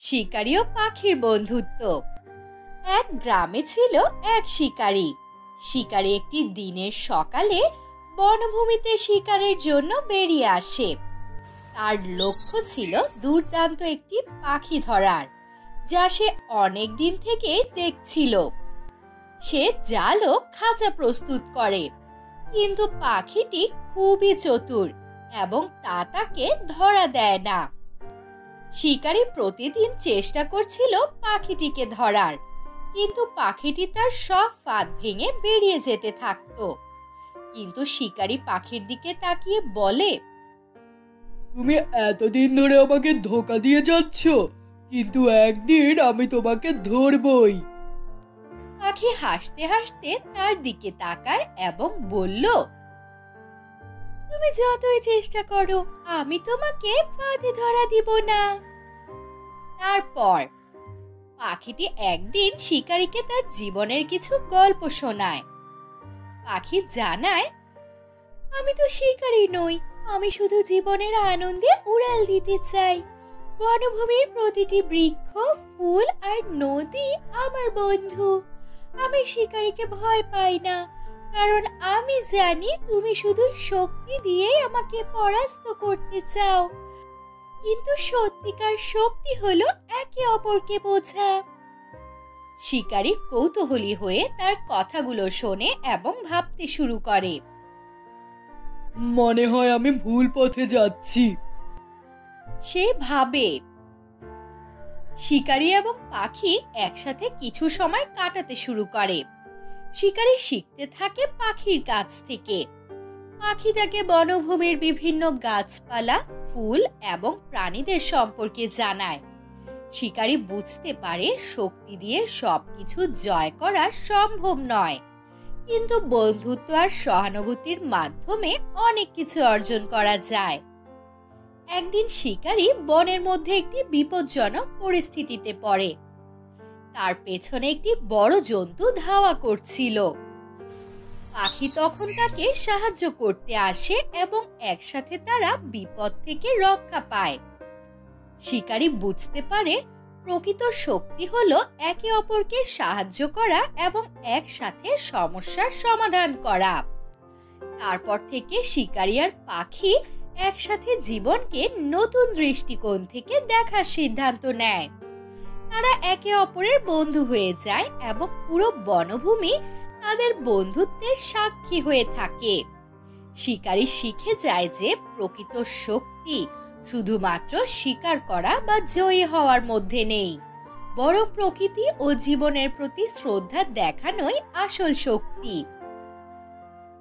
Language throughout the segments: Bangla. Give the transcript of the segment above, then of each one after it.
শিকারী ও পাখির বন্ধুত্ব। এক গ্রামে ছিল এক শিকারী। শিকারী একটি দিনের সকালে বনভূমিতে শিকারের জন্য বেরিয়ে আসে। তার লক্ষ্য ছিল দুর্দান্ত একটি পাখি ধরার, যা সে অনেক দিন থেকে দেখছিল। সে জাল ও খাঁচা প্রস্তুত করে, কিন্তু পাখিটি খুবই চতুর এবং তা তাকে ধরা দেয় না। শিকারী প্রতিদিন চেষ্টা করছিল পাখিটিকে ধরার, কিন্তু পাখিটি তার সব ফাঁদ ভেঙে বেরিয়ে যেতে থাকতো। কিন্তু শিকারী পাখির দিকে তাকিয়ে বলে, তুমি এতদিন ধরে আমাকে ধোঁকা দিয়ে যাচ্ছ, কিন্তু একদিন আমি তোমাকে ধরবই। পাখি হাসতে হাসতে তার দিকে তাকায় এবং বলল, তুমি যতই চেষ্টা করো, আমি তোমাকে ফাঁদে ধরা দিব না। তারপর পাখিটি একদিন শিকারীকে তার জীবনের কিছু গল্প শোনায়। পাখি জানায়, আমি তো শিকারী নই, আমি শুধু জীবনের আনন্দে উড়াল দিতে চাই। বনভূমির প্রতিটি বৃক্ষ, ফুল আর নদী আমার বন্ধু। আমি শিকারীকে ভয় পাই না, কারণ আমি জানি তুমি শুধু শক্তি দিয়েই আমাকে পরাস্ত করতে চাও। কিন্তু সত্যিকার শক্তি হলো একে অপরকে বোঝা। শিকারী কৌতূহলী হয়ে তার কথাগুলো শোনে এবং ভাবতে শুরু করে, মনে হয় আমি ভুল পথে যাচ্ছি। সে ভাবে। শিকারী এবং পাখি একসাথে কিছু সময় কাটাতে শুরু করে। শিকারী শিখতে থাকে পাখির কাছ থেকে। পাখি তাকে বনভূমির বিভিন্ন গাছপালা, ফুল এবং প্রাণীদের সম্পর্কে জানায়। শিকারী বুঝতে পারে শক্তি দিয়ে সবকিছু জয় করা সম্ভব নয়, কিন্তু বন্ধুত্ব আর সহানুভূতির মাধ্যমে অনেক কিছু অর্জন করা যায়। একদিন শিকারী বনের মধ্যে একটি বিপজ্জনক পরিস্থিতিতে পড়ে। তার পেছনে একটি বড় জন্তু ধাওয়া করছিল। পাখি তখন তাকে সাহায্য করতে আসে এবং একসাথে তারা বিপদ থেকে রক্ষা পায়। শিকারী বুঝতে পারে প্রকৃত শক্তি হলো একে অপরকে সাহায্য করা এবং একসাথে সমস্যার সমাধান করা। তারপর থেকে শিকারী আর পাখি একসাথে জীবনকে নতুন দৃষ্টিকোণ থেকে দেখার সিদ্ধান্ত নেয়। তারা একে অপরের বন্ধু হয়ে যায় এবং পুরো বনভূমি তাদের বন্ধুত্বের সাক্ষী হয়ে থাকে। শিকারী শিখে যায় যে প্রকৃত শক্তি শুধুমাত্র শিকার করা বা জয়ী হওয়ার মধ্যে নেই, বরং প্রকৃতি ও জীবনের প্রতি শ্রদ্ধা দেখানোই আসল শক্তি।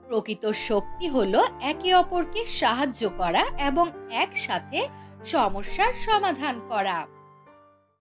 প্রকৃত শক্তি হলো একে অপরকে সাহায্য করা এবং একসাথে সমস্যার সমাধান করা।